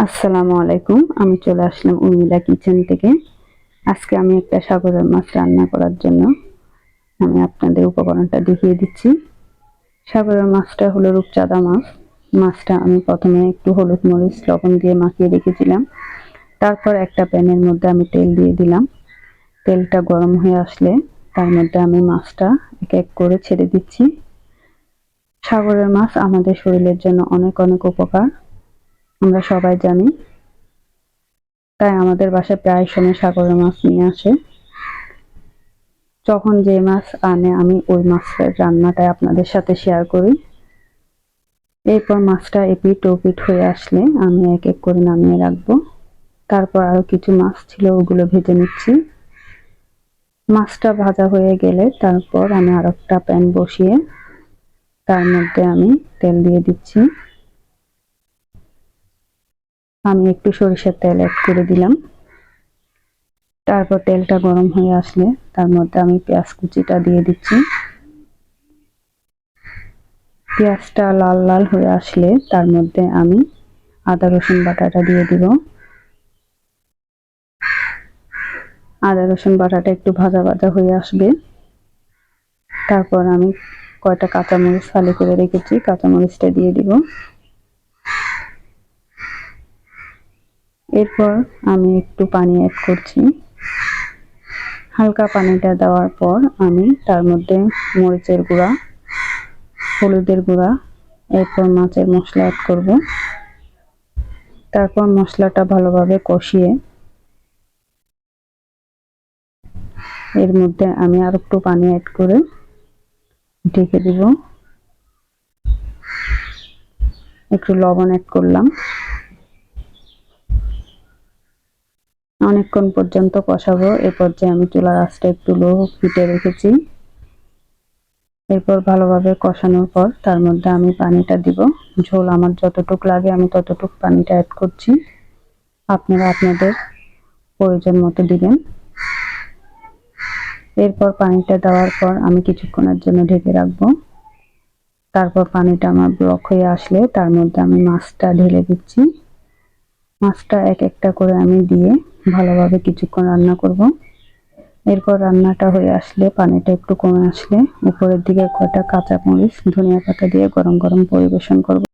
আসসালামু আলাইকুম। আমি চলে আসলাম উর্মিলা কিচেন থেকে। আজকে আমি একটা সাগরের মাছ রান্না করার জন্য আমি আপনাদের উপকরণটা দেখিয়ে দিচ্ছি। সাগরের মাছটা হলো রূপচাঁদা মাছ। মাছটা আমি প্রথমে একটু হলুদ মরিচ লবণ দিয়ে মাখিয়ে রেখেছিলাম। তারপর একটা প্যানের মধ্যে আমি তেল দিয়ে দিলাম। তেলটা গরম হয়ে আসলে তার মধ্যে আমি মাছটা এক এক করে ছেড়ে দিচ্ছি। সাগরের মাছ আমাদের শরীরের জন্য অনেক অনেক উপকার, আমরা সবাই জানি। তাই আমাদের বাসায় প্রায় সময় সাগরের মাছ নিয়ে আসে। যখন যে মাছ আনে আমি ওই মাছের রান্নাটাই আপনাদের সাথে শেয়ার করি। এরপর মাছটা এপিট ওপিট হয়ে আসলে আমি এক এক করে নামিয়ে রাখবো। তারপর আরো কিছু মাছ ছিল ওগুলো ভেজে নিচ্ছি। মাছটা ভাজা হয়ে গেলে তারপর আমি আর একটা প্যান বসিয়ে তার মধ্যে আমি তেল দিয়ে দিচ্ছি। আমি একটু সরিষার তেল অ্যাড করে দিলাম। তারপর তেলটা গরম হয়ে আসলে তার মধ্যে আমি পেঁয়াজ কুচিটা দিয়ে দিচ্ছি। পেঁয়াজটা লাল লাল হয়ে আসলে তার মধ্যে আমি আদা রসুন বাটাটা দিয়ে দিব। আদা রসুন বাটাটা একটু ভাজা ভাজা হয়ে আসবে তারপর আমি কয়টা কাঁচামরিচ ফালি করে রেখেছি, কাঁচামরিচটা দিয়ে দিব। এরপর আমি একটু পানি অ্যাড করছি। হালকা পানিটা দেওয়ার পর আমি তার মধ্যে মরিচের গুঁড়া, হলুদের গুঁড়া, এরপর মাছের মশলা অ্যাড করব। তারপর মশলাটা ভালোভাবে কষিয়ে এর মধ্যে আমি আর একটু পানি অ্যাড করে ঢেকে দিব। একটু লবণ অ্যাড করলাম। অনেকক্ষণ পর্যন্ত কষাবো। এ পর্যায়ে আমি চুলার আঁচটা একটু লো হিটে রেখেছি। এরপর ভালোভাবে কষানোর পর তার মধ্যে আমি পানিটা দিব। ঝোল আমার যতটুক লাগে আমি ততটুক পানিটা অ্যাড করছি। আপনারা আপনাদের প্রয়োজন মতো দিবেন। এরপর পানিটা দেওয়ার পর আমি কিছুক্ষণের জন্য ঢেকে রাখবো। তারপর পানিটা আমার ব্লক হয়ে আসলে তার মধ্যে আমি মাছটা ঢেলে দিচ্ছি। মাছটা এক একটা করে আমি দিয়ে ভালোভাবে কিছুক্ষণ রান্না করব। এরপর রান্নাটা হয়ে আসলে পানিটা একটু কমে আসলে উপরের দিকে কয়টা কাঁচামরিচ ধনিয়া পাতা দিয়ে গরম গরম পরিবেশন করব।